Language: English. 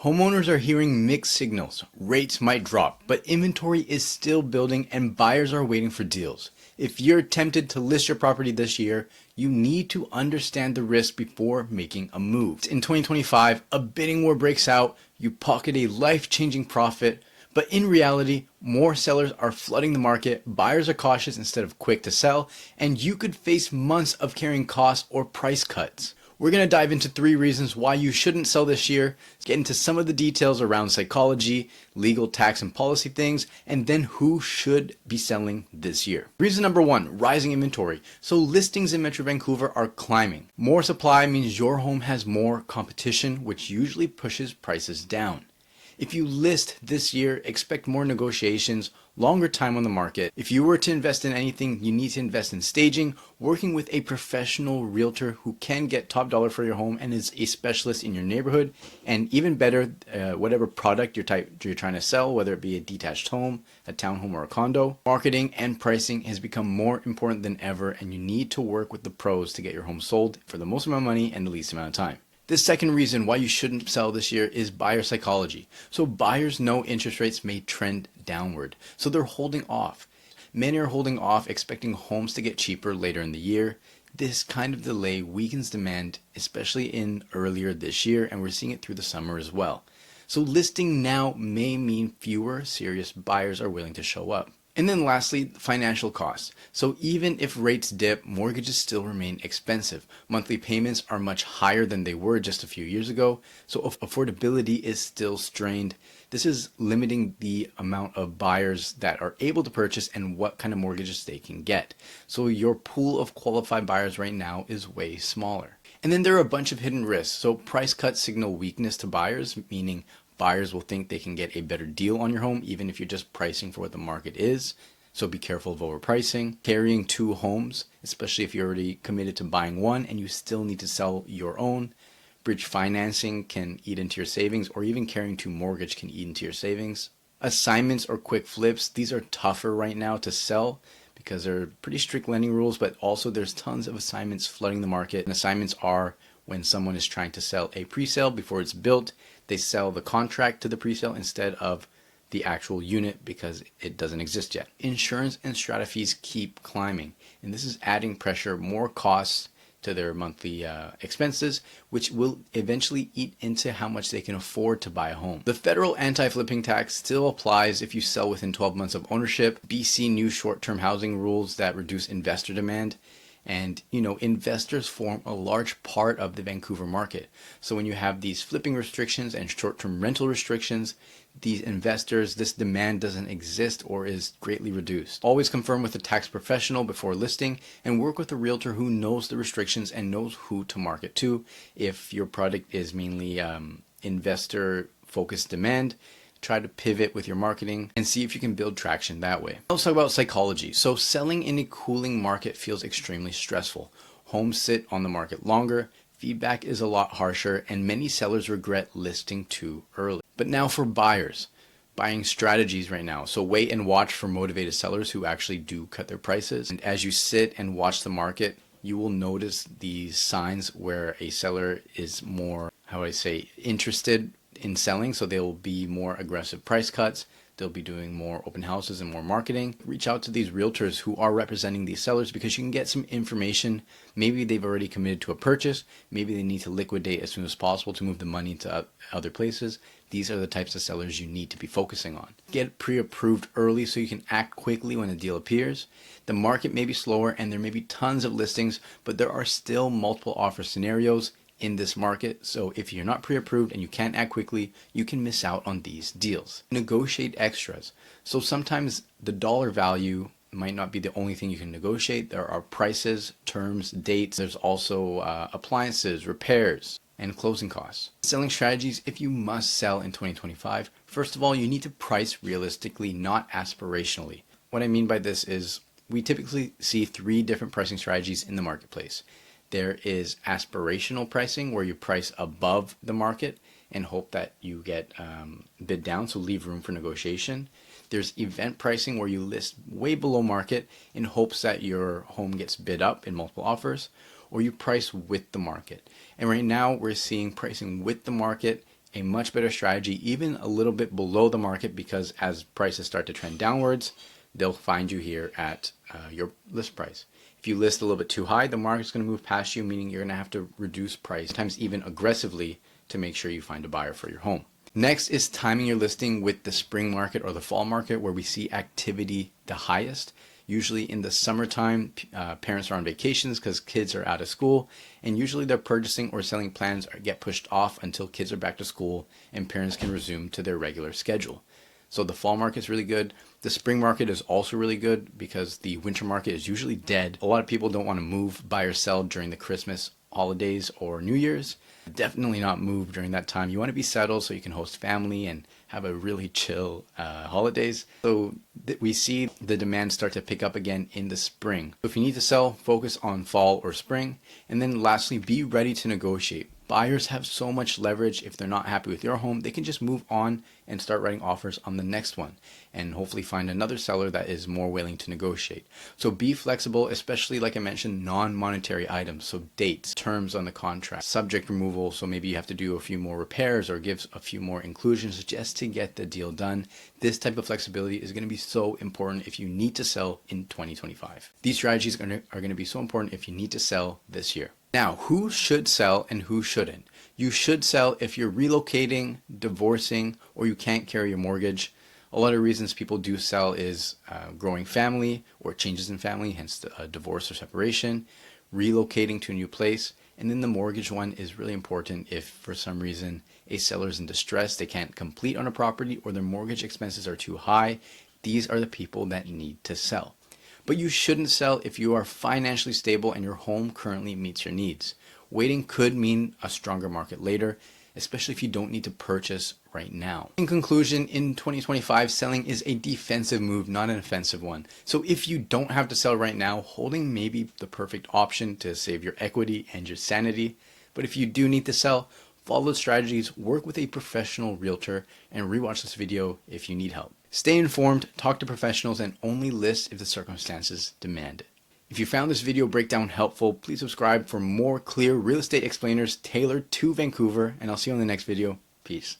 Homeowners are hearing mixed signals. Rates might drop, but inventory is still building and buyers are waiting for deals. If you're tempted to list your property this year, you need to understand the risk before making a move. In 2025, a bidding war breaks out, you pocket a life-changing profit, but in reality, more sellers are flooding the market, buyers are cautious instead of quick to sell, and you could face months of carrying costs or price cuts. We're going to dive into 3 reasons why you shouldn't sell this year, get into some of the details around psychology, legal, tax, and policy things, and then who should be selling this year. Reason number 1, rising inventory. So listings in Metro Vancouver are climbing. More supply means your home has more competition, which usually pushes prices down. If you list this year, expect more negotiations, longer time on the market. If you were to invest in anything, you need to invest in staging, working with a professional realtor who can get top dollar for your home and is a specialist in your neighborhood, and even better, whatever product you're trying to sell, whether it be a detached home, a townhome, or a condo. Marketing and pricing has become more important than ever, and you need to work with the pros to get your home sold for the most amount of money and the least amount of time. The second reason why you shouldn't sell this year is buyer psychology. So buyers know interest rates may trend downward, so they're holding off. Many are holding off, expecting homes to get cheaper later in the year. This kind of delay weakens demand, especially in earlier this year, and we're seeing it through the summer as well. So listing now may mean fewer serious buyers are willing to show up. And then lastly, financial costs. So even if rates dip, mortgages still remain expensive. Monthly payments are much higher than they were just a few years ago, so affordability is still strained. This is limiting the amount of buyers that are able to purchase and what kind of mortgages they can get. So your pool of qualified buyers right now is way smaller. And then there are a bunch of hidden risks. So price cuts signal weakness to buyers, meaning buyers will think they can get a better deal on your home even if you're just pricing for what the market is. So be careful of overpricing. Carrying 2 homes, especially if you're already committed to buying one and you still need to sell your own. Bridge financing can eat into your savings, or even carrying 2 mortgage can eat into your savings. Assignments or quick flips, these are tougher right now to sell because they're pretty strict lending rules, but also there's tons of assignments flooding the market. And assignments are when someone is trying to sell a pre-sale before it's built. They sell the contract to the pre-sale instead of the actual unit because it doesn't exist yet. Insurance and strata fees keep climbing, and this is adding pressure, more costs to their monthly expenses, which will eventually eat into how much they can afford to buy a home. The federal anti-flipping tax still applies if you sell within 12 months of ownership. BC new short-term housing rules that reduce investor demand. And, investors form a large part of the Vancouver market. So when you have these flipping restrictions and short-term rental restrictions, these investors, this demand doesn't exist or is greatly reduced. Always confirm with a tax professional before listing and work with a realtor who knows the restrictions and knows who to market to. If your product is mainly investor-focused demand, try to pivot with your marketing and see if you can build traction that way. Let's talk about psychology. So selling in a cooling market feels extremely stressful. Homes sit on the market longer, feedback is a lot harsher, and many sellers regret listing too early. But now for buyers, buying strategies right now. So wait and watch for motivated sellers who actually do cut their prices. And as you sit and watch the market, you will notice these signs where a seller is more, interested in selling, so they'll be more aggressive price cuts. They'll be doing more open houses and more marketing. Reach out to these realtors who are representing these sellers because you can get some information. Maybe they've already committed to a purchase. Maybe they need to liquidate as soon as possible to move the money to other places. These are the types of sellers you need to be focusing on. Get pre-approved early so you can act quickly when a deal appears. The market may be slower and there may be tons of listings, but there are still multiple offer scenarios in this market. So if you're not pre-approved and you can't act quickly, you can miss out on these deals. Negotiate extras. So sometimes the dollar value might not be the only thing you can negotiate. There are prices, terms, dates. There's also appliances, repairs, and closing costs. Selling strategies if you must sell in 2025. First of all, you need to price realistically, not aspirationally. What I mean by this is we typically see 3 different pricing strategies in the marketplace. There is aspirational pricing where you price above the market and hope that you get bid down, so leave room for negotiation. There's event pricing where you list way below market in hopes that your home gets bid up in multiple offers, or you price with the market. And right now we're seeing pricing with the market a much better strategy, even a little bit below the market, because as prices start to trend downwards, they'll find you here at your list price. If you list a little bit too high, the market's going to move past you, meaning you're going to have to reduce price, sometimes even aggressively, to make sure you find a buyer for your home. Next is timing your listing with the spring market or the fall market, where we see activity the highest. Usually in the summertime, parents are on vacations because kids are out of school, and usually their purchasing or selling plans get pushed off until kids are back to school and parents can resume to their regular schedule. So the fall market is really good. The spring market is also really good because the winter market is usually dead. A lot of people don't want to move, buy or sell during the Christmas holidays or New Year's. Definitely not move during that time. You want to be settled so you can host family and have a really chill holidays. So we see the demand start to pick up again in the spring. So if you need to sell, focus on fall or spring. And then lastly, be ready to negotiate. Buyers have so much leverage. If they're not happy with your home, they can just move on and start writing offers on the next one and hopefully find another seller that is more willing to negotiate. So be flexible, especially like I mentioned, non-monetary items. So dates, terms on the contract, subject removal. So maybe you have to do a few more repairs or give a few more inclusions just to get the deal done. This type of flexibility is going to be so important if you need to sell in 2025. These strategies are going to be so important if you need to sell this year. Now, who should sell and who shouldn't? You should sell if you're relocating, divorcing, or you can't carry your mortgage. A lot of reasons people do sell is growing family or changes in family, hence a divorce or separation, relocating to a new place. And then the mortgage one is really important if for some reason a seller is in distress, they can't complete on a property, or their mortgage expenses are too high. These are the people that need to sell. But you shouldn't sell if you are financially stable and your home currently meets your needs. Waiting could mean a stronger market later, especially if you don't need to purchase right now. In conclusion, in 2025, selling is a defensive move, not an offensive one. So if you don't have to sell right now, holding may be the perfect option to save your equity and your sanity. But if you do need to sell, follow the strategies, work with a professional realtor, and rewatch this video if you need help. Stay informed, talk to professionals, and only list if the circumstances demand it. If you found this video breakdown helpful, please subscribe for more clear real estate explainers tailored to Vancouver, and I'll see you on the next video. Peace.